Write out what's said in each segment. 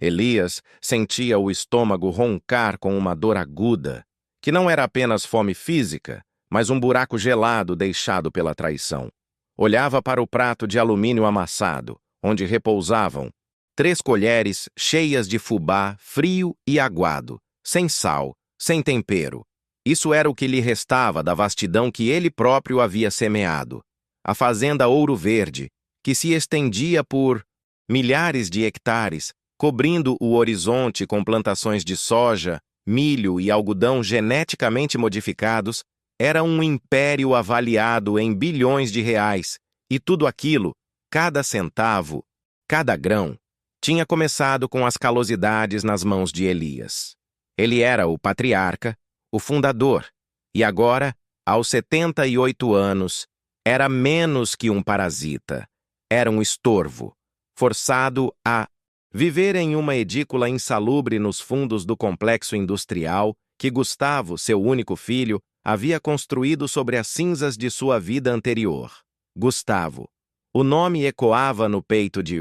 Elias sentia o estômago roncar com uma dor aguda, que não era apenas fome física, mas um buraco gelado deixado pela traição. Olhava para o prato de alumínio amassado, onde repousavam 3 colheres cheias de fubá frio e aguado, sem sal, sem tempero. Isso era o que lhe restava da vastidão que ele próprio havia semeado. A fazenda Ouro Verde, que se estendia por milhares de hectares, cobrindo o horizonte com plantações de soja, milho e algodão geneticamente modificados, era um império avaliado em bilhões de reais, e tudo aquilo, cada centavo, cada grão, tinha começado com as calosidades nas mãos de Elias. Ele era o patriarca, o fundador, e agora, aos 78 anos, era menos que um parasita. Era um estorvo, forçado a viver em uma edícula insalubre nos fundos do complexo industrial que Gustavo, seu único filho, havia construído sobre as cinzas de sua vida anterior. Gustavo. O nome ecoava no peito de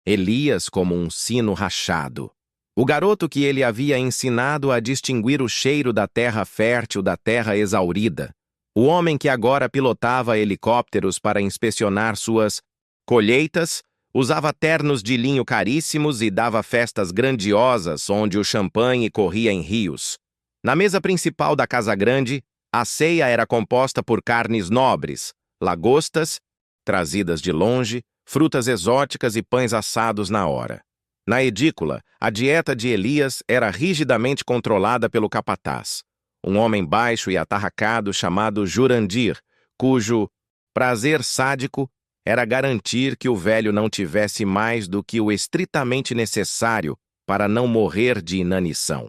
Elias como um sino rachado. O garoto que ele havia ensinado a distinguir o cheiro da terra fértil da terra exaurida. O homem que agora pilotava helicópteros para inspecionar suas colheitas, usava ternos de linho caríssimos e dava festas grandiosas onde o champanhe corria em rios. Na mesa principal da casa grande, a ceia era composta por carnes nobres, lagostas, trazidas de longe, frutas exóticas e pães assados na hora. Na edícula, a dieta de Elias era rigidamente controlada pelo capataz, um homem baixo e atarracado chamado Jurandir, cujo prazer sádico era garantir que o velho não tivesse mais do que o estritamente necessário para não morrer de inanição.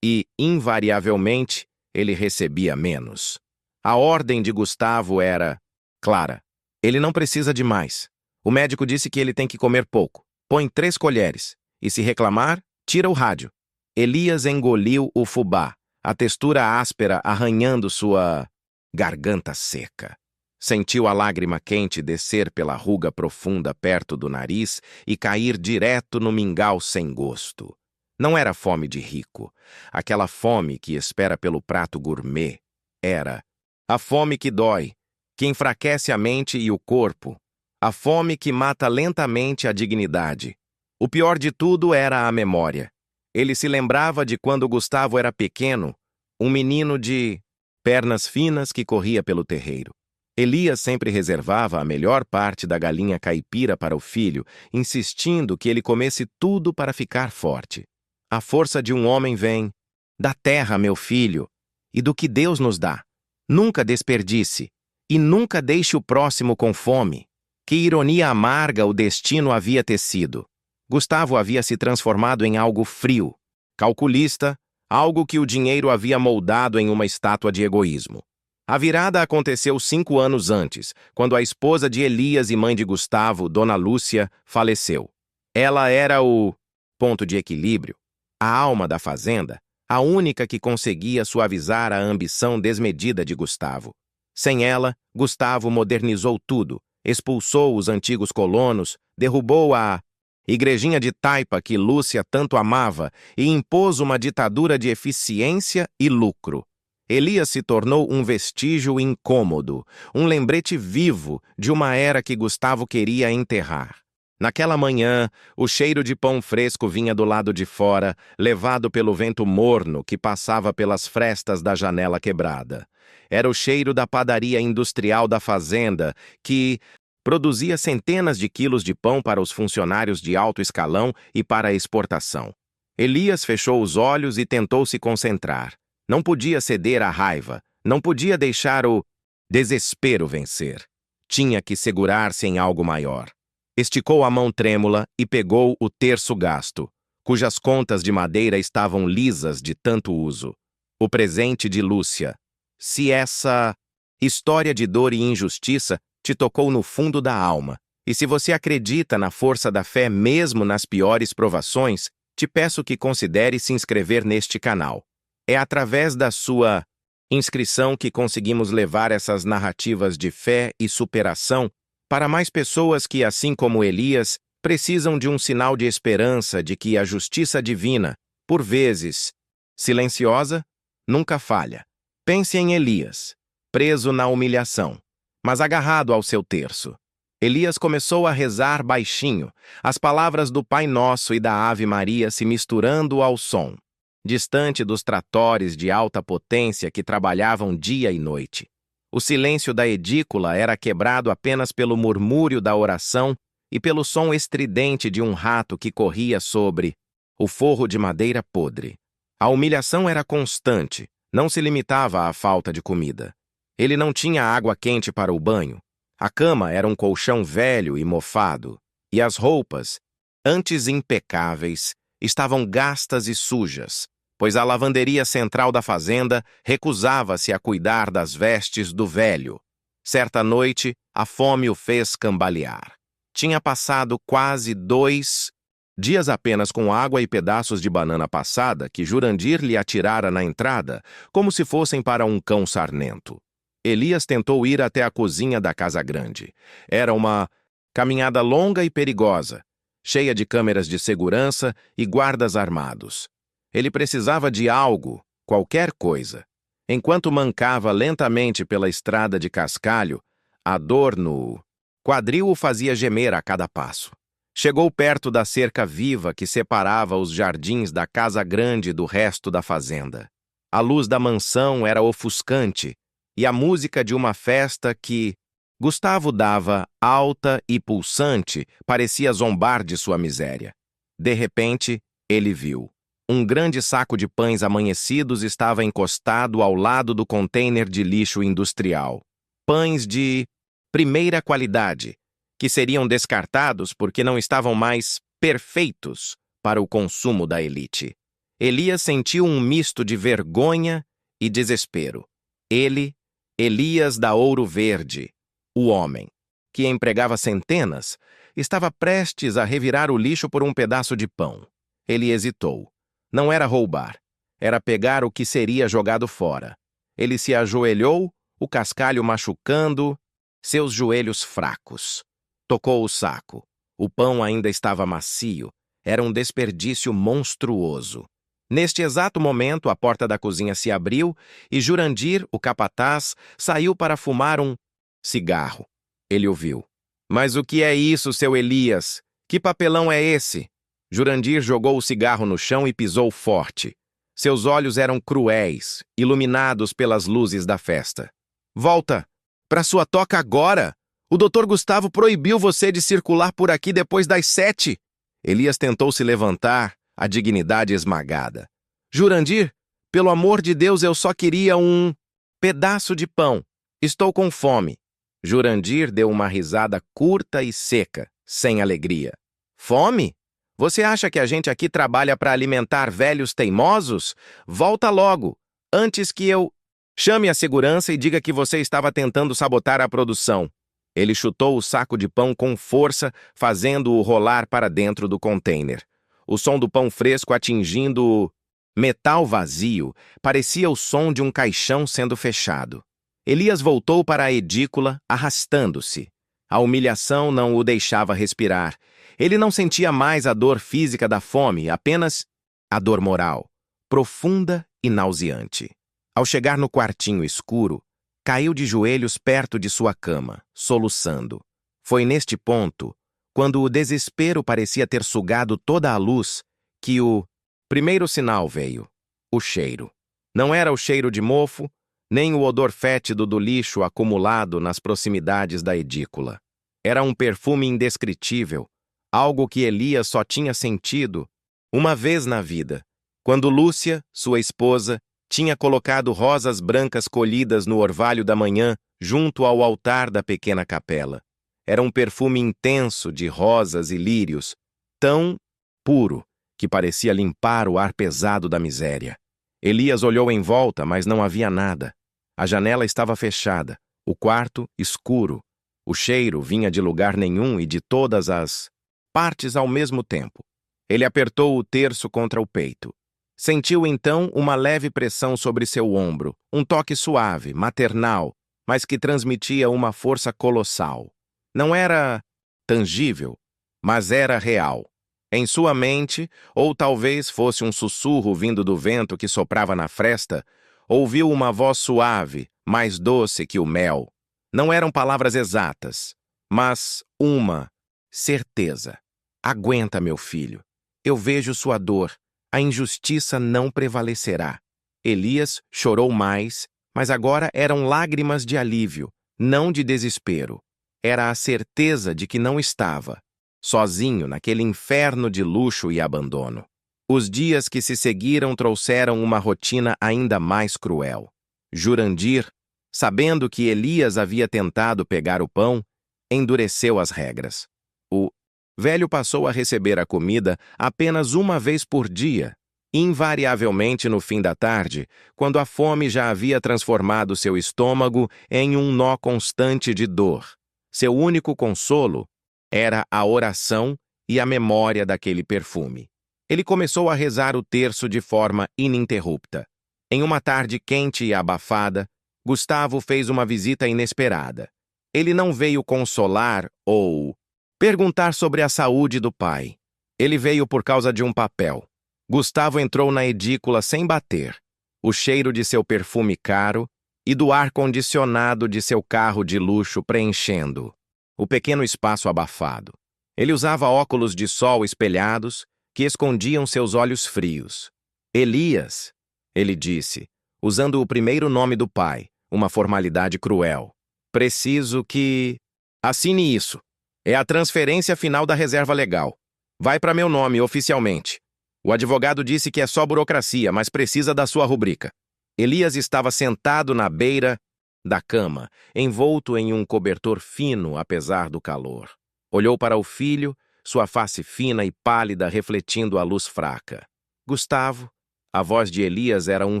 E, invariavelmente, ele recebia menos. A ordem de Gustavo era clara. Ele não precisa de mais. O médico disse que ele tem que comer pouco. Põe 3 colheres. E se reclamar, tira o rádio. Elias engoliu o fubá, a textura áspera arranhando sua garganta seca. Sentiu a lágrima quente descer pela ruga profunda perto do nariz e cair direto no mingau sem gosto. Não era fome de rico. Aquela fome que espera pelo prato gourmet. Era a fome que dói, que enfraquece a mente e o corpo. A fome que mata lentamente a dignidade. O pior de tudo era a memória. Ele se lembrava de quando Gustavo era pequeno, um menino de pernas finas que corria pelo terreiro. Elias sempre reservava a melhor parte da galinha caipira para o filho, insistindo que ele comesse tudo para ficar forte. A força de um homem vem da terra, meu filho, e do que Deus nos dá. Nunca desperdice, e nunca deixe o próximo com fome. Que ironia amarga o destino havia tecido. Gustavo havia se transformado em algo frio, calculista, algo que o dinheiro havia moldado em uma estátua de egoísmo. A virada aconteceu 5 anos antes, quando a esposa de Elias e mãe de Gustavo, Dona Lúcia, faleceu. Ela era o ponto de equilíbrio, a alma da fazenda, a única que conseguia suavizar a ambição desmedida de Gustavo. Sem ela, Gustavo modernizou tudo, expulsou os antigos colonos, derrubou a igrejinha de taipa que Lúcia tanto amava e impôs uma ditadura de eficiência e lucro. Elias se tornou um vestígio incômodo, um lembrete vivo de uma era que Gustavo queria enterrar. Naquela manhã, o cheiro de pão fresco vinha do lado de fora, levado pelo vento morno que passava pelas frestas da janela quebrada. Era o cheiro da padaria industrial da fazenda, que produzia centenas de quilos de pão para os funcionários de alto escalão e para a exportação. Elias fechou os olhos e tentou se concentrar. Não podia ceder à raiva, não podia deixar o desespero vencer. Tinha que segurar-se em algo maior. Esticou a mão trêmula e pegou o terço gasto, cujas contas de madeira estavam lisas de tanto uso. O presente de Lúcia. Se essa história de dor e injustiça te tocou no fundo da alma, e se você acredita na força da fé mesmo nas piores provações, te peço que considere se inscrever neste canal. É através da sua inscrição que conseguimos levar essas narrativas de fé e superação para mais pessoas que, assim como Elias, precisam de um sinal de esperança de que a justiça divina, por vezes silenciosa, nunca falha. Pense em Elias, preso na humilhação, mas agarrado ao seu terço. Elias começou a rezar baixinho, as palavras do Pai Nosso e da Ave Maria se misturando ao som, distante dos tratores de alta potência que trabalhavam dia e noite. O silêncio da edícula era quebrado apenas pelo murmúrio da oração e pelo som estridente de um rato que corria sobre o forro de madeira podre. A humilhação era constante, não se limitava à falta de comida. Ele não tinha água quente para o banho. A cama era um colchão velho e mofado, e as roupas, antes impecáveis, estavam gastas e sujas, pois a lavanderia central da fazenda recusava-se a cuidar das vestes do velho. Certa noite, a fome o fez cambalear. Tinha passado quase 2 dias apenas com água e pedaços de banana passada que Jurandir lhe atirara na entrada, como se fossem para um cão sarnento. Elias tentou ir até a cozinha da casa grande. Era uma caminhada longa e perigosa, cheia de câmeras de segurança e guardas armados. Ele precisava de algo, qualquer coisa. Enquanto mancava lentamente pela estrada de cascalho, a dor no quadril o fazia gemer a cada passo. Chegou perto da cerca viva que separava os jardins da casa grande do resto da fazenda. A luz da mansão era ofuscante, e a música de uma festa que Gustavo dava, alta e pulsante, parecia zombar de sua miséria. De repente, ele viu. Um grande saco de pães amanhecidos estava encostado ao lado do container de lixo industrial. Pães de primeira qualidade, que seriam descartados porque não estavam mais perfeitos para o consumo da elite. Elias sentiu um misto de vergonha e desespero. Ele, Elias da Ouro Verde, o homem, que empregava centenas, estava prestes a revirar o lixo por um pedaço de pão. Ele hesitou. Não era roubar, era pegar o que seria jogado fora. Ele se ajoelhou, o cascalho machucando seus joelhos fracos. Tocou o saco. O pão ainda estava macio. Era um desperdício monstruoso. Neste exato momento, a porta da cozinha se abriu e Jurandir, o capataz, saiu para fumar um cigarro. Ele ouviu. Mas o que é isso, seu Elias? Que papelão é esse? Jurandir jogou o cigarro no chão e pisou forte. Seus olhos eram cruéis, iluminados pelas luzes da festa. Volta! Para sua toca agora! O Dr. Gustavo proibiu você de circular por aqui depois das 7. Elias tentou se levantar, a dignidade esmagada. Jurandir, pelo amor de Deus, eu só queria um pedaço de pão. Estou com fome. Jurandir deu uma risada curta e seca, sem alegria. Fome? Você acha que a gente aqui trabalha para alimentar velhos teimosos? Volta logo, antes que eu chame a segurança e diga que você estava tentando sabotar a produção. Ele chutou o saco de pão com força, fazendo-o rolar para dentro do container. O som do pão fresco atingindo o metal vazio parecia o som de um caixão sendo fechado. Elias voltou para a edícula, arrastando-se. A humilhação não o deixava respirar. Ele não sentia mais a dor física da fome, apenas a dor moral, profunda e nauseante. Ao chegar no quartinho escuro, caiu de joelhos perto de sua cama, soluçando. Foi neste ponto, quando o desespero parecia ter sugado toda a luz, que o primeiro sinal veio: o cheiro. Não era o cheiro de mofo, nem o odor fétido do lixo acumulado nas proximidades da edícula. Era um perfume indescritível, algo que Elias só tinha sentido uma vez na vida, quando Lúcia, sua esposa, tinha colocado rosas brancas colhidas no orvalho da manhã junto ao altar da pequena capela. Era um perfume intenso de rosas e lírios, tão puro que parecia limpar o ar pesado da miséria. Elias olhou em volta, mas não havia nada. A janela estava fechada, o quarto escuro. O cheiro vinha de lugar nenhum e de todas as partes ao mesmo tempo. Ele apertou o terço contra o peito. Sentiu então uma leve pressão sobre seu ombro, um toque suave, maternal, mas que transmitia uma força colossal. Não era tangível, mas era real. Em sua mente, ou talvez fosse um sussurro vindo do vento que soprava na fresta, ouviu uma voz suave, mais doce que o mel. Não eram palavras exatas, mas uma certeza. Aguenta, meu filho. Eu vejo sua dor. A injustiça não prevalecerá. Elias chorou mais, mas agora eram lágrimas de alívio, não de desespero. Era a certeza de que não estava sozinho naquele inferno de luxo e abandono. Os dias que se seguiram trouxeram uma rotina ainda mais cruel. Jurandir, sabendo que Elias havia tentado pegar o pão, endureceu as regras. O velho passou a receber a comida apenas uma vez por dia, invariavelmente no fim da tarde, quando a fome já havia transformado seu estômago em um nó constante de dor. Seu único consolo era a oração e a memória daquele perfume. Ele começou a rezar o terço de forma ininterrupta. Em uma tarde quente e abafada, Gustavo fez uma visita inesperada. Ele não veio consolar ou perguntar sobre a saúde do pai. Ele veio por causa de um papel. Gustavo entrou na edícula sem bater. O cheiro de seu perfume caro e do ar-condicionado de seu carro de luxo preenchendo o pequeno espaço abafado. Ele usava óculos de sol espelhados que escondiam seus olhos frios. Elias, ele disse, usando o primeiro nome do pai, uma formalidade cruel. Preciso que assine isso. É a transferência final da reserva legal. Vai para meu nome oficialmente. O advogado disse que é só burocracia, mas precisa da sua rubrica. Elias estava sentado na beira da cama, envolto em um cobertor fino apesar do calor. Olhou para o filho, sua face fina e pálida refletindo a luz fraca. Gustavo, a voz de Elias era um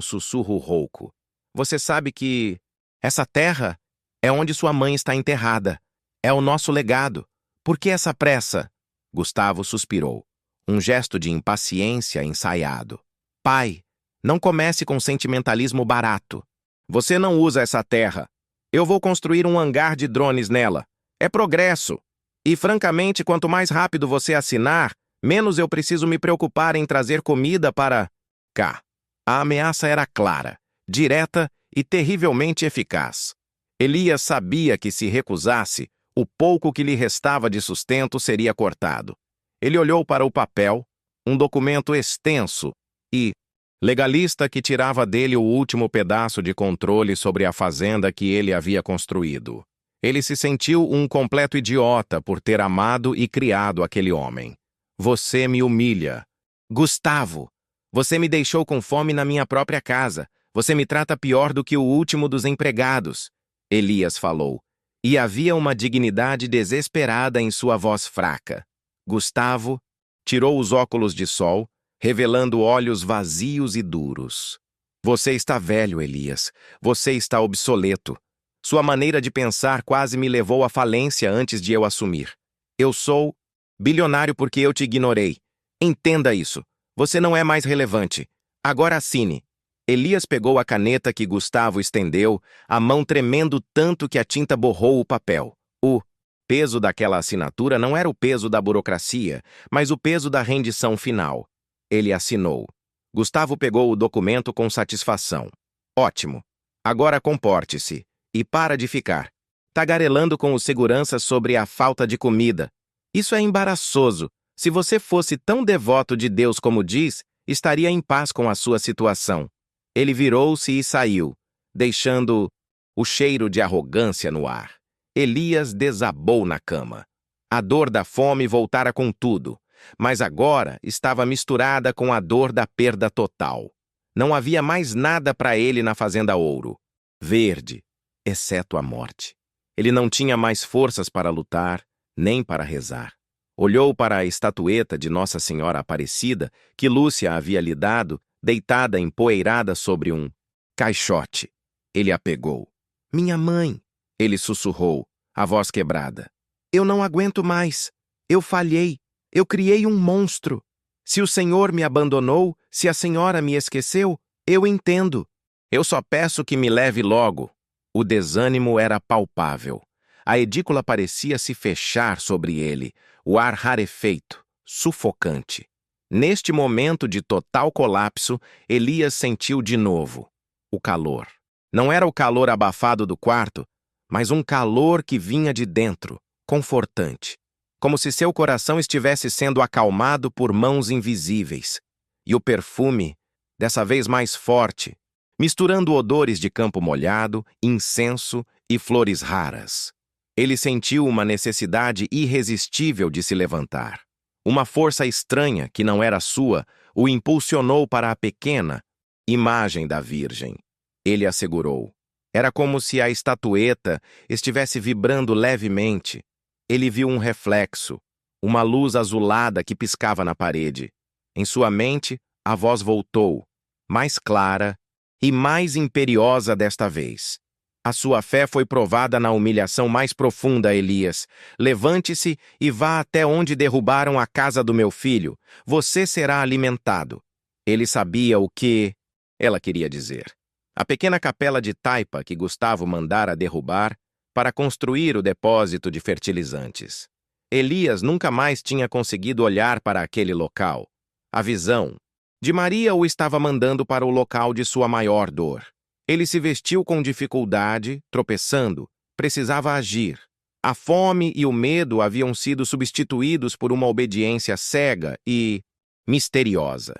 sussurro rouco. Você sabe que essa terra é onde sua mãe está enterrada. É o nosso legado. Por que essa pressa? Gustavo suspirou. Um gesto de impaciência ensaiado. Pai, não comece com sentimentalismo barato. Você não usa essa terra. Eu vou construir um hangar de drones nela. É progresso. E, francamente, quanto mais rápido você assinar, menos eu preciso me preocupar em trazer comida para cá. A ameaça era clara, direta e terrivelmente eficaz. Elias sabia que, se recusasse, o pouco que lhe restava de sustento seria cortado. Ele olhou para o papel, um documento extenso e legalista que tirava dele o último pedaço de controle sobre a fazenda que ele havia construído. Ele se sentiu um completo idiota por ter amado e criado aquele homem. Você me humilha. Gustavo, você me deixou com fome na minha própria casa. Você me trata pior do que o último dos empregados. Elias falou, e havia uma dignidade desesperada em sua voz fraca. Gustavo tirou os óculos de sol, revelando olhos vazios e duros. Você está velho, Elias. Você está obsoleto. Sua maneira de pensar quase me levou à falência antes de eu assumir. Eu sou bilionário porque eu te ignorei. Entenda isso. Você não é mais relevante. Agora assine. Elias pegou a caneta que Gustavo estendeu, a mão tremendo tanto que a tinta borrou o papel. O peso daquela assinatura não era o peso da burocracia, mas o peso da rendição final. Ele assinou. Gustavo pegou o documento com satisfação. Ótimo. Agora comporte-se. E para de ficar tagarelando com os seguranças sobre a falta de comida. Isso é embaraçoso. Se você fosse tão devoto de Deus como diz, estaria em paz com a sua situação. Ele virou-se e saiu, deixando o cheiro de arrogância no ar. Elias desabou na cama. A dor da fome voltara com tudo, mas agora estava misturada com a dor da perda total. Não havia mais nada para ele na Fazenda Ouro. Verde, exceto a morte. Ele não tinha mais forças para lutar, nem para rezar. Olhou para a estatueta de Nossa Senhora Aparecida que Lúcia havia lhe dado, deitada empoeirada sobre um caixote. Ele a pegou. Minha mãe, ele sussurrou, a voz quebrada. Eu não aguento mais. Eu falhei. Eu criei um monstro. Se o Senhor me abandonou, se a senhora me esqueceu, eu entendo. Eu só peço que me leve logo. O desânimo era palpável. A edícula parecia se fechar sobre ele, o ar rarefeito, sufocante. Neste momento de total colapso, Elias sentiu de novo o calor. Não era o calor abafado do quarto, mas um calor que vinha de dentro, confortante, como se seu coração estivesse sendo acalmado por mãos invisíveis. E o perfume, dessa vez mais forte, misturando odores de campo molhado, incenso e flores raras. Ele sentiu uma necessidade irresistível de se levantar. Uma força estranha, que não era sua, o impulsionou para a pequena imagem da Virgem. Ele a segurou. Era como se a estatueta estivesse vibrando levemente. Ele viu um reflexo, uma luz azulada que piscava na parede. Em sua mente, a voz voltou, mais clara e mais imperiosa desta vez. A sua fé foi provada na humilhação mais profunda, Elias. Levante-se e vá até onde derrubaram a casa do meu filho. Você será alimentado. Ele sabia o que ela queria dizer. A pequena capela de taipa que Gustavo mandara derrubar para construir o depósito de fertilizantes. Elias nunca mais tinha conseguido olhar para aquele local. A visão de Maria o estava mandando para o local de sua maior dor. Ele se vestiu com dificuldade, tropeçando, precisava agir. A fome e o medo haviam sido substituídos por uma obediência cega e misteriosa.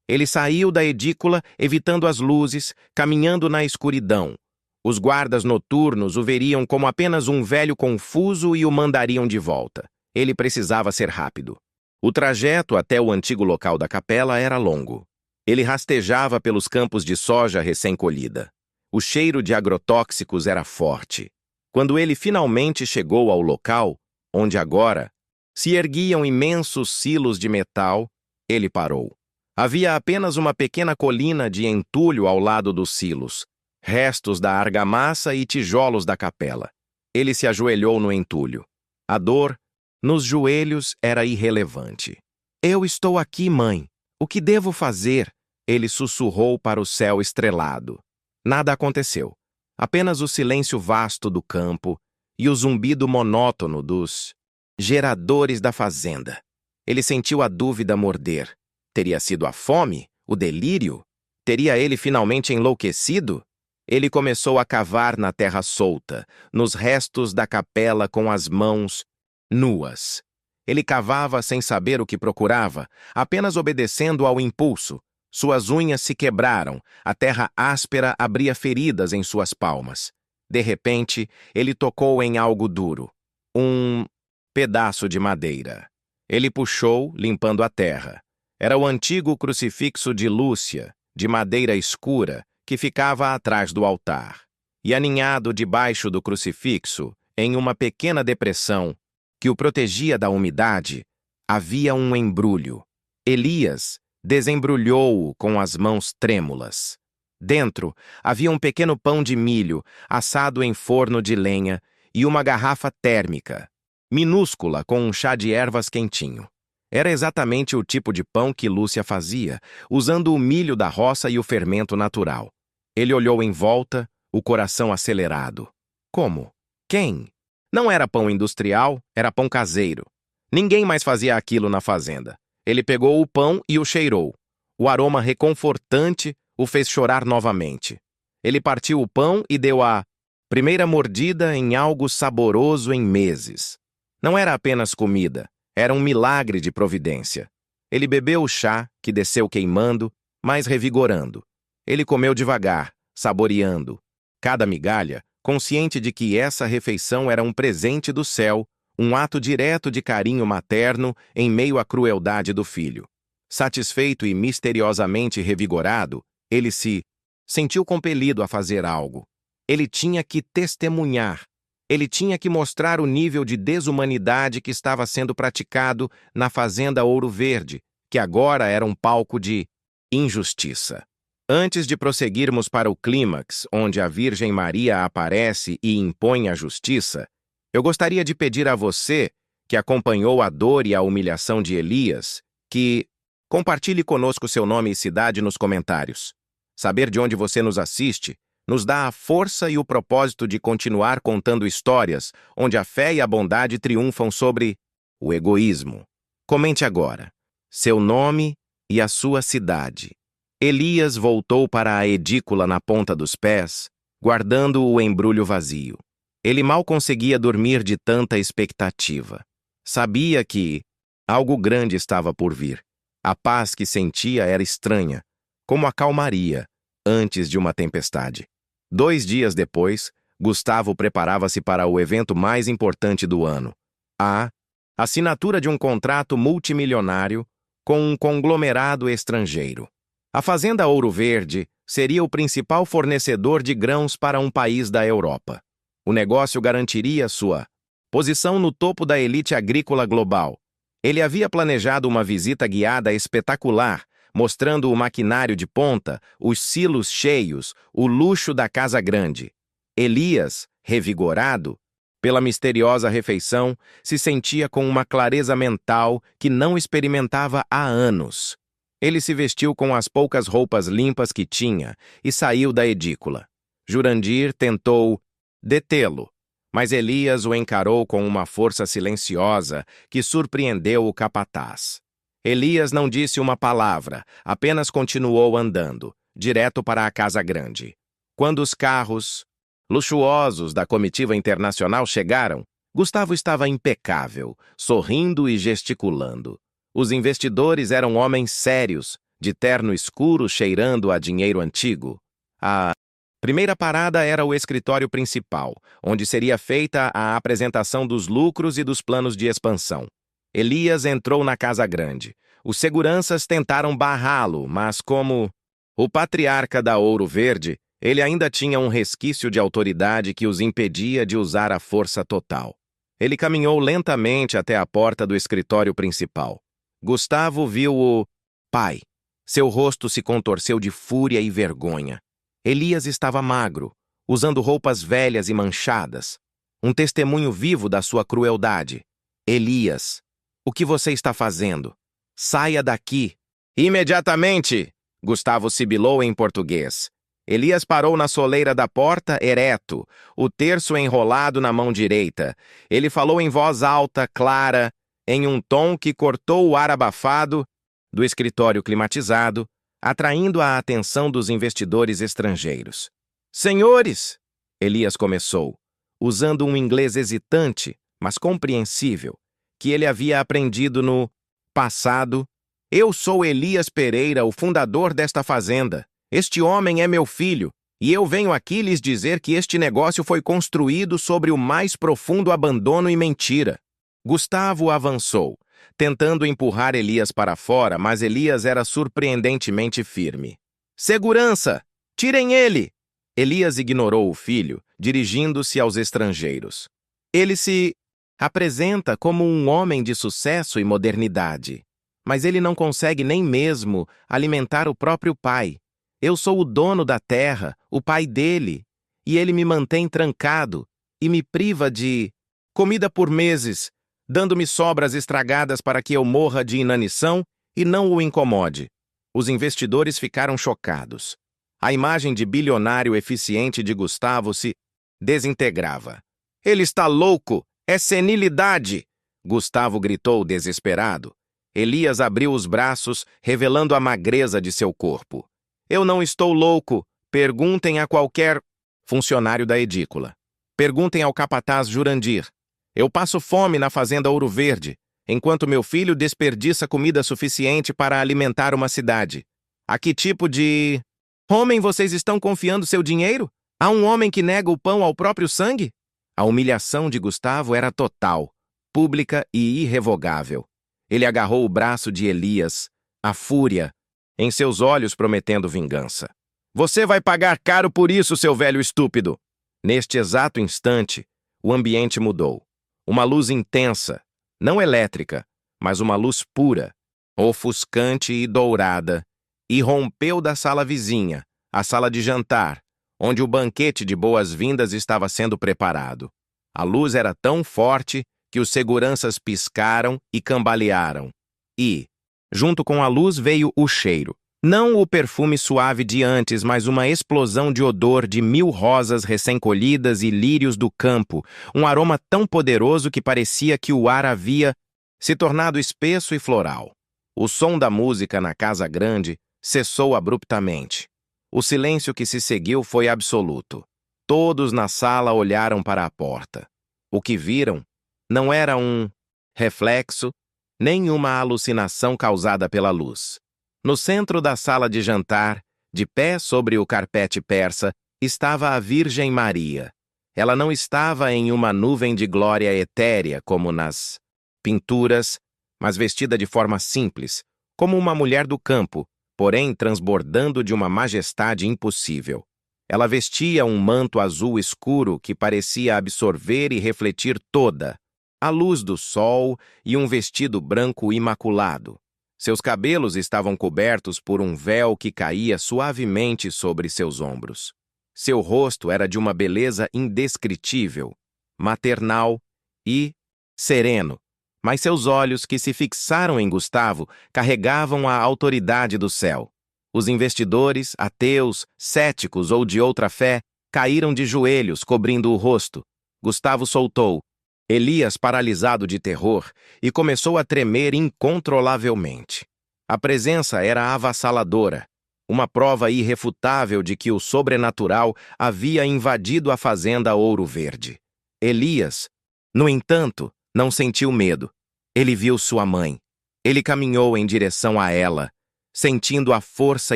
Ele saiu da edícula, evitando as luzes, caminhando na escuridão. Os guardas noturnos o veriam como apenas um velho confuso e o mandariam de volta. Ele precisava ser rápido. O trajeto até o antigo local da capela era longo. Ele rastejava pelos campos de soja recém-colhida. O cheiro de agrotóxicos era forte. Quando ele finalmente chegou ao local, onde agora se erguiam imensos silos de metal, ele parou. Havia apenas uma pequena colina de entulho ao lado dos silos, restos da argamassa e tijolos da capela. Ele se ajoelhou no entulho. A dor nos joelhos era irrelevante. Eu estou aqui, mãe. O que devo fazer? Ele sussurrou para o céu estrelado. Nada aconteceu. Apenas o silêncio vasto do campo e o zumbido monótono dos geradores da fazenda. Ele sentiu a dúvida morder. Teria sido a fome? O delírio? Teria ele finalmente enlouquecido? Ele começou a cavar na terra solta, nos restos da capela com as mãos nuas. Ele cavava sem saber o que procurava, apenas obedecendo ao impulso. Suas unhas se quebraram, a terra áspera abria feridas em suas palmas. De repente, ele tocou em algo duro. Um pedaço de madeira. Ele puxou, limpando a terra. Era o antigo crucifixo de Lúcia, de madeira escura, que ficava atrás do altar. E aninhado debaixo do crucifixo, em uma pequena depressão que o protegia da umidade, havia um embrulho. Elias desembrulhou-o com as mãos trêmulas. Dentro havia um pequeno pão de milho, assado em forno de lenha, e uma garrafa térmica, minúscula, com um chá de ervas quentinho. Era exatamente o tipo de pão que Lúcia fazia, usando o milho da roça e o fermento natural. Ele olhou em volta, o coração acelerado. Como? Quem? Não era pão industrial, era pão caseiro. Ninguém mais fazia aquilo na fazenda. Ele pegou o pão e o cheirou. O aroma reconfortante o fez chorar novamente. Ele partiu o pão e deu a primeira mordida em algo saboroso em meses. Não era apenas comida, era um milagre de providência. Ele bebeu o chá, que desceu queimando, mas revigorando. Ele comeu devagar, saboreando cada migalha, consciente de que essa refeição era um presente do céu, um ato direto de carinho materno em meio à crueldade do filho. Satisfeito e misteriosamente revigorado, ele se sentiu compelido a fazer algo. Ele tinha que testemunhar. Ele tinha que mostrar o nível de desumanidade que estava sendo praticado na fazenda Ouro Verde, que agora era um palco de injustiça. Antes de prosseguirmos para o clímax, onde a Virgem Maria aparece e impõe a justiça, eu gostaria de pedir a você, que acompanhou a dor e a humilhação de Elias, que compartilhe conosco seu nome e cidade nos comentários. Saber de onde você nos assiste nos dá a força e o propósito de continuar contando histórias onde a fé e a bondade triunfam sobre o egoísmo. Comente agora seu nome e a sua cidade. Elias voltou para a edícula na ponta dos pés, guardando o embrulho vazio. Ele mal conseguia dormir de tanta expectativa. Sabia que algo grande estava por vir. A paz que sentia era estranha, como a calmaria antes de uma tempestade. 2 dias depois, Gustavo preparava-se para o evento mais importante do ano: a assinatura de um contrato multimilionário com um conglomerado estrangeiro. A Fazenda Ouro Verde seria o principal fornecedor de grãos para um país da Europa. O negócio garantiria sua posição no topo da elite agrícola global. Ele havia planejado uma visita guiada espetacular, mostrando o maquinário de ponta, os silos cheios, o luxo da casa grande. Elias, revigorado pela misteriosa refeição, se sentia com uma clareza mental que não experimentava há anos. Ele se vestiu com as poucas roupas limpas que tinha e saiu da edícula. Jurandir tentou detê-lo, mas Elias o encarou com uma força silenciosa que surpreendeu o capataz. Elias não disse uma palavra, apenas continuou andando, direto para a casa grande. Quando os carros luxuosos da comitiva internacional chegaram, Gustavo estava impecável, sorrindo e gesticulando. Os investidores eram homens sérios, de terno escuro cheirando a dinheiro antigo. A primeira parada era o escritório principal, onde seria feita a apresentação dos lucros e dos planos de expansão. Elias entrou na casa grande. Os seguranças tentaram barrá-lo, mas como o patriarca da Ouro Verde, ele ainda tinha um resquício de autoridade que os impedia de usar a força total. Ele caminhou lentamente até a porta do escritório principal. Gustavo viu o pai. Seu rosto se contorceu de fúria e vergonha. Elias estava magro, usando roupas velhas e manchadas. Um testemunho vivo da sua crueldade. Elias, o que você está fazendo? Saia daqui! Imediatamente! Gustavo sibilou em português. Elias parou na soleira da porta, ereto, o terço enrolado na mão direita. Ele falou em voz alta, clara, em um tom que cortou o ar abafado do escritório climatizado, atraindo a atenção dos investidores estrangeiros. Senhores! Elias começou, usando um inglês hesitante, mas compreensível, que ele havia aprendido no passado. Eu sou Elias Pereira, o fundador desta fazenda. Este homem é meu filho, e eu venho aqui lhes dizer que este negócio foi construído sobre o mais profundo abandono e mentira. Gustavo avançou, tentando empurrar Elias para fora, mas Elias era surpreendentemente firme. Segurança! Tirem ele! Elias ignorou o filho, dirigindo-se aos estrangeiros. Ele se apresenta como um homem de sucesso e modernidade, mas ele não consegue nem mesmo alimentar o próprio pai. Eu sou o dono da terra, o pai dele, e ele me mantém trancado e me priva de comida por meses, dando-me sobras estragadas para que eu morra de inanição e não o incomode. Os investidores ficaram chocados. A imagem de bilionário eficiente de Gustavo se desintegrava. Ele está louco! É senilidade! Gustavo gritou desesperado. Elias abriu os braços, revelando a magreza de seu corpo. Eu não estou louco. Perguntem a qualquer funcionário da edícula. Perguntem ao capataz Jurandir. Eu passo fome na fazenda Ouro Verde, enquanto meu filho desperdiça comida suficiente para alimentar uma cidade. A que tipo de homem vocês estão confiando seu dinheiro? A um homem que nega o pão ao próprio sangue? A humilhação de Gustavo era total, pública e irrevogável. Ele agarrou o braço de Elias, a fúria em seus olhos prometendo vingança. Você vai pagar caro por isso, seu velho estúpido! Neste exato instante, o ambiente mudou. Uma luz intensa, não elétrica, mas uma luz pura, ofuscante e dourada, irrompeu da sala vizinha, a sala de jantar, onde o banquete de boas-vindas estava sendo preparado. A luz era tão forte que os seguranças piscaram e cambalearam. E, junto com a luz, veio o cheiro. Não o perfume suave de antes, mas uma explosão de odor de 1000 rosas recém-colhidas e lírios do campo, um aroma tão poderoso que parecia que o ar havia se tornado espesso e floral. O som da música na casa grande cessou abruptamente. O silêncio que se seguiu foi absoluto. Todos na sala olharam para a porta. O que viram não era um reflexo, nem uma alucinação causada pela luz. No centro da sala de jantar, de pé sobre o carpete persa, estava a Virgem Maria. Ela não estava em uma nuvem de glória etérea como nas pinturas, mas vestida de forma simples, como uma mulher do campo, porém transbordando de uma majestade impossível. Ela vestia um manto azul escuro que parecia absorver e refletir toda a luz do sol e um vestido branco imaculado. Seus cabelos estavam cobertos por um véu que caía suavemente sobre seus ombros. Seu rosto era de uma beleza indescritível, maternal e sereno, mas seus olhos, que se fixaram em Gustavo, carregavam a autoridade do céu. Os investidores, ateus, céticos ou de outra fé, caíram de joelhos, cobrindo o rosto. Gustavo soltou Elias, paralisado de terror, e começou a tremer incontrolavelmente. A presença era avassaladora, uma prova irrefutável de que o sobrenatural havia invadido a fazenda Ouro Verde. Elias, no entanto, não sentiu medo. Ele viu sua mãe. Ele caminhou em direção a ela, sentindo a força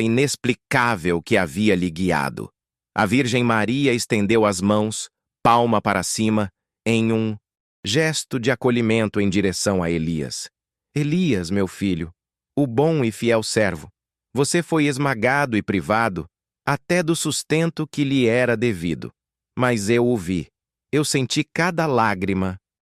inexplicável que havia lhe guiado. A Virgem Maria estendeu as mãos, palma para cima, em um gesto de acolhimento em direção a Elias. Elias, meu filho, o bom e fiel servo, você foi esmagado e privado até do sustento que lhe era devido. Mas eu o vi. Eu senti cada lágrima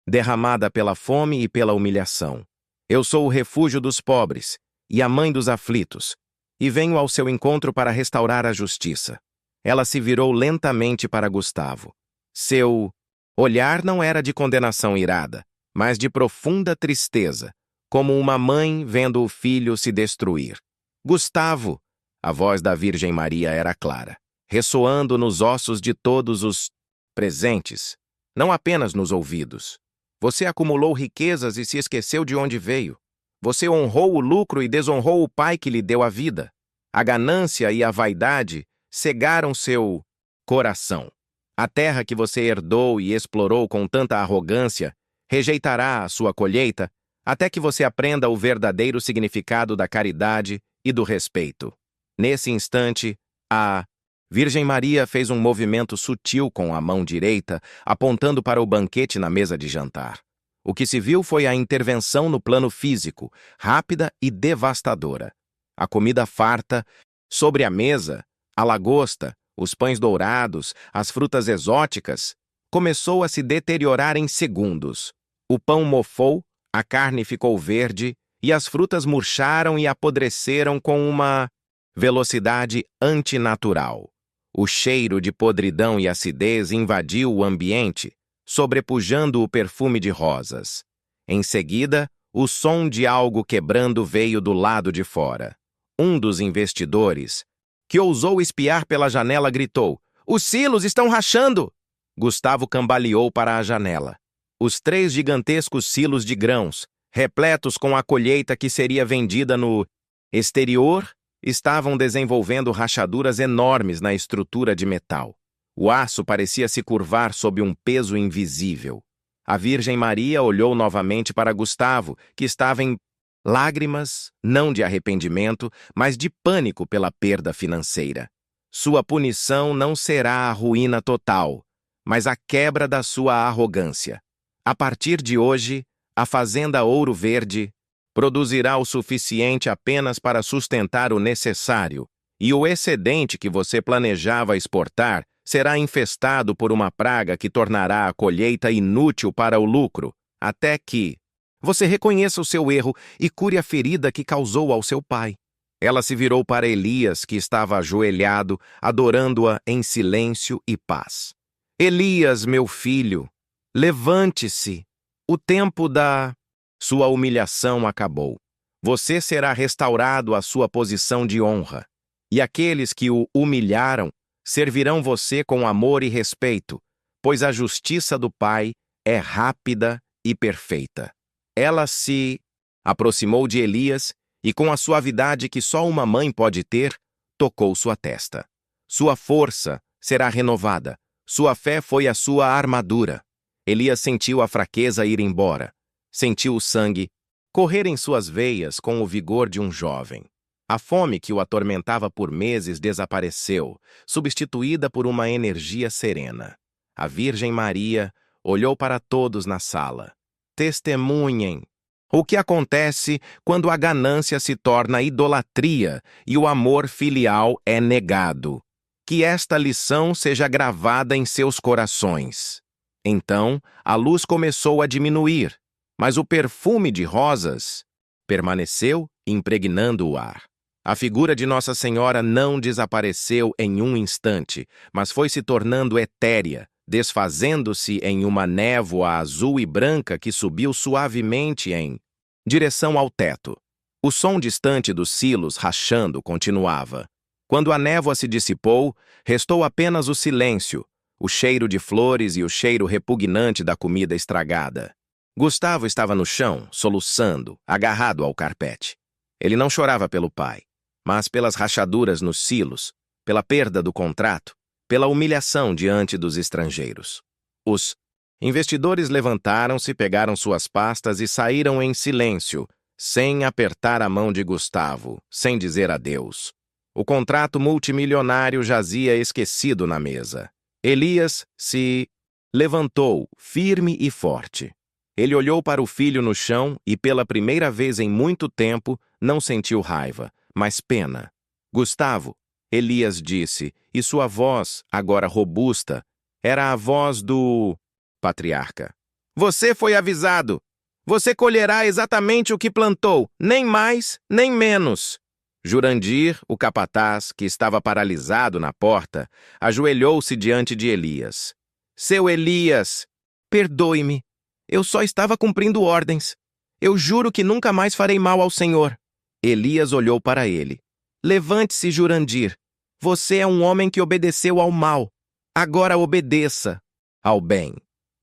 derramada pela fome e pela humilhação. Eu sou o refúgio dos pobres e a mãe dos aflitos, e venho ao seu encontro para restaurar a justiça. Ela se virou lentamente para Gustavo. Seu olhar não era de condenação irada, mas de profunda tristeza, como uma mãe vendo o filho se destruir. Gustavo! A voz da Virgem Maria era clara, ressoando nos ossos de todos os presentes, não apenas nos ouvidos. Você acumulou riquezas e se esqueceu de onde veio. Você honrou o lucro e desonrou o pai que lhe deu a vida. A ganância e a vaidade cegaram seu coração. A terra que você herdou e explorou com tanta arrogância rejeitará a sua colheita até que você aprenda o verdadeiro significado da caridade e do respeito. Nesse instante, a Virgem Maria fez um movimento sutil com a mão direita, apontando para o banquete na mesa de jantar. O que se viu foi a intervenção no plano físico, rápida e devastadora. A comida farta, sobre a mesa, a lagosta, os pães dourados, as frutas exóticas, começou a se deteriorar em segundos. O pão mofou, a carne ficou verde e as frutas murcharam e apodreceram com uma velocidade antinatural. O cheiro de podridão e acidez invadiu o ambiente, sobrepujando o perfume de rosas. Em seguida, o som de algo quebrando veio do lado de fora. Um dos investidores, que ousou espiar pela janela, gritou: "Os silos estão rachando!" Gustavo cambaleou para a janela. Os 3 gigantescos silos de grãos, repletos com a colheita que seria vendida no exterior, estavam desenvolvendo rachaduras enormes na estrutura de metal. O aço parecia se curvar sob um peso invisível. A Virgem Maria olhou novamente para Gustavo, que estava em lágrimas, não de arrependimento, mas de pânico pela perda financeira. Sua punição não será a ruína total, mas a quebra da sua arrogância. A partir de hoje, a Fazenda Ouro Verde produzirá o suficiente apenas para sustentar o necessário, e o excedente que você planejava exportar será infestado por uma praga que tornará a colheita inútil para o lucro, até que você reconheça o seu erro e cure a ferida que causou ao seu pai. Ela se virou para Elias, que estava ajoelhado, adorando-a em silêncio e paz. Elias, meu filho, levante-se. O tempo da sua humilhação acabou. Você será restaurado à sua posição de honra, e aqueles que o humilharam servirão você com amor e respeito, pois a justiça do Pai é rápida e perfeita. Ela se aproximou de Elias e, com a suavidade que só uma mãe pode ter, tocou sua testa. Sua força será renovada. Sua fé foi a sua armadura. Elias sentiu a fraqueza ir embora. Sentiu o sangue correr em suas veias com o vigor de um jovem. A fome que o atormentava por meses desapareceu, substituída por uma energia serena. A Virgem Maria olhou para todos na sala. Testemunhem o que acontece quando a ganância se torna idolatria e o amor filial é negado. Que esta lição seja gravada em seus corações. Então, a luz começou a diminuir, mas o perfume de rosas permaneceu impregnando o ar. A figura de Nossa Senhora não desapareceu em um instante, mas foi se tornando etérea, desfazendo-se em uma névoa azul e branca que subiu suavemente em direção ao teto. O som distante dos silos rachando continuava. Quando a névoa se dissipou, restou apenas o silêncio, o cheiro de flores e o cheiro repugnante da comida estragada. Gustavo estava no chão, soluçando, agarrado ao carpete. Ele não chorava pelo pai, mas pelas rachaduras nos silos, pela perda do contrato, pela humilhação diante dos estrangeiros. Os investidores levantaram-se, pegaram suas pastas e saíram em silêncio, sem apertar a mão de Gustavo, sem dizer adeus. O contrato multimilionário jazia esquecido na mesa. Elias se levantou, firme e forte. Ele olhou para o filho no chão e, pela primeira vez em muito tempo, não sentiu raiva, mas pena. Gustavo, Elias disse, e sua voz, agora robusta, era a voz do patriarca. Você foi avisado. Você colherá exatamente o que plantou, nem mais, nem menos. Jurandir, o capataz, que estava paralisado na porta, ajoelhou-se diante de Elias. Seu Elias, perdoe-me. Eu só estava cumprindo ordens. Eu juro que nunca mais farei mal ao Senhor. Elias olhou para ele. Levante-se, Jurandir. Você é um homem que obedeceu ao mal. Agora obedeça ao bem.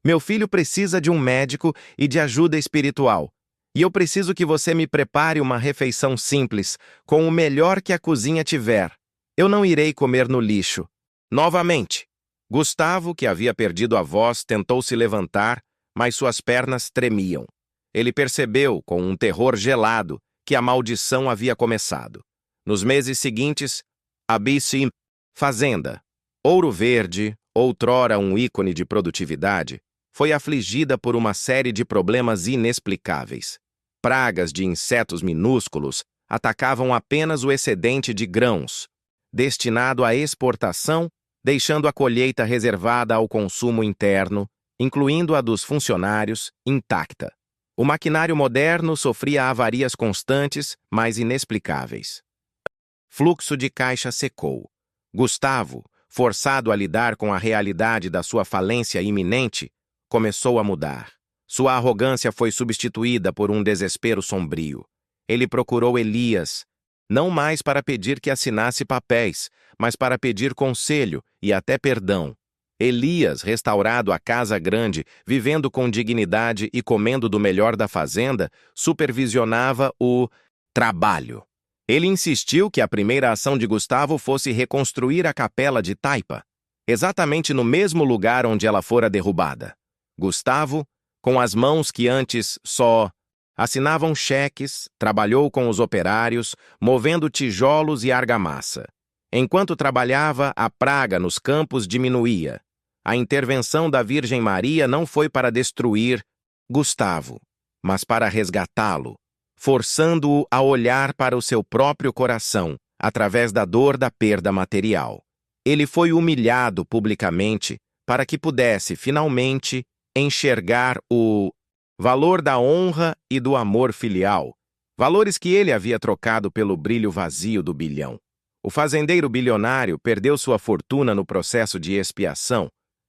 Meu filho precisa de um médico e de ajuda espiritual. E eu preciso que você me prepare uma refeição simples, com o melhor que a cozinha tiver. Eu não irei comer no lixo. Novamente. Gustavo, que havia perdido a voz, tentou se levantar, mas suas pernas tremiam. Ele percebeu, com um terror gelado, que a maldição havia começado. Nos meses seguintes, a BC Fazenda, Ouro Verde, outrora um ícone de produtividade, foi afligida por uma série de problemas inexplicáveis. Pragas de insetos minúsculos atacavam apenas o excedente de grãos, destinado à exportação, deixando a colheita reservada ao consumo interno, incluindo a dos funcionários, intacta. O maquinário moderno sofria avarias constantes, mas inexplicáveis. Fluxo de caixa secou. Gustavo, forçado a lidar com a realidade da sua falência iminente, começou a mudar. Sua arrogância foi substituída por um desespero sombrio. Ele procurou Elias, não mais para pedir que assinasse papéis, mas para pedir conselho e até perdão. Elias, restaurado à casa grande, vivendo com dignidade e comendo do melhor da fazenda, supervisionava o trabalho. Ele insistiu que a primeira ação de Gustavo fosse reconstruir a capela de Taipa, exatamente no mesmo lugar onde ela fora derrubada. Gustavo, com as mãos que antes só assinavam cheques, trabalhou com os operários, movendo tijolos e argamassa. Enquanto trabalhava, a praga nos campos diminuía. A intervenção da Virgem Maria não foi para destruir Gustavo, mas para resgatá-lo, forçando-o a olhar para o seu próprio coração, através da dor da perda material. Ele foi humilhado publicamente para que pudesse, finalmente, enxergar o valor da honra e do amor filial, valores que ele havia trocado pelo brilho vazio do bilhão. O fazendeiro bilionário perdeu sua fortuna no processo de expiação,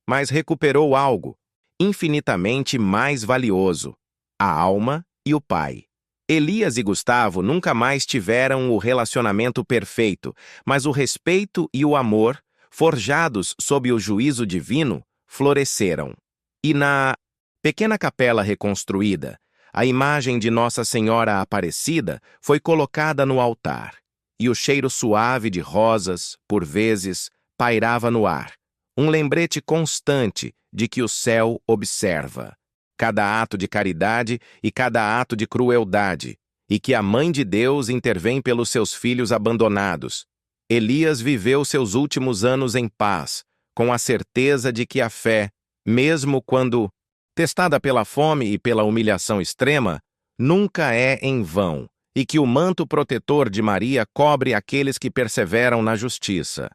mas recuperou algo infinitamente mais valioso: a alma e o pai. Elias e Gustavo nunca mais tiveram o relacionamento perfeito, mas o respeito e o amor, forjados sob o juízo divino, floresceram. E na pequena capela reconstruída, a imagem de Nossa Senhora Aparecida foi colocada no altar, e o cheiro suave de rosas, por vezes, pairava no ar, um lembrete constante de que o céu observa cada ato de caridade e cada ato de crueldade, e que a Mãe de Deus intervém pelos seus filhos abandonados. Elias viveu seus últimos anos em paz, com a certeza de que a fé, mesmo quando testada pela fome e pela humilhação extrema, nunca é em vão, e que o manto protetor de Maria cobre aqueles que perseveram na justiça.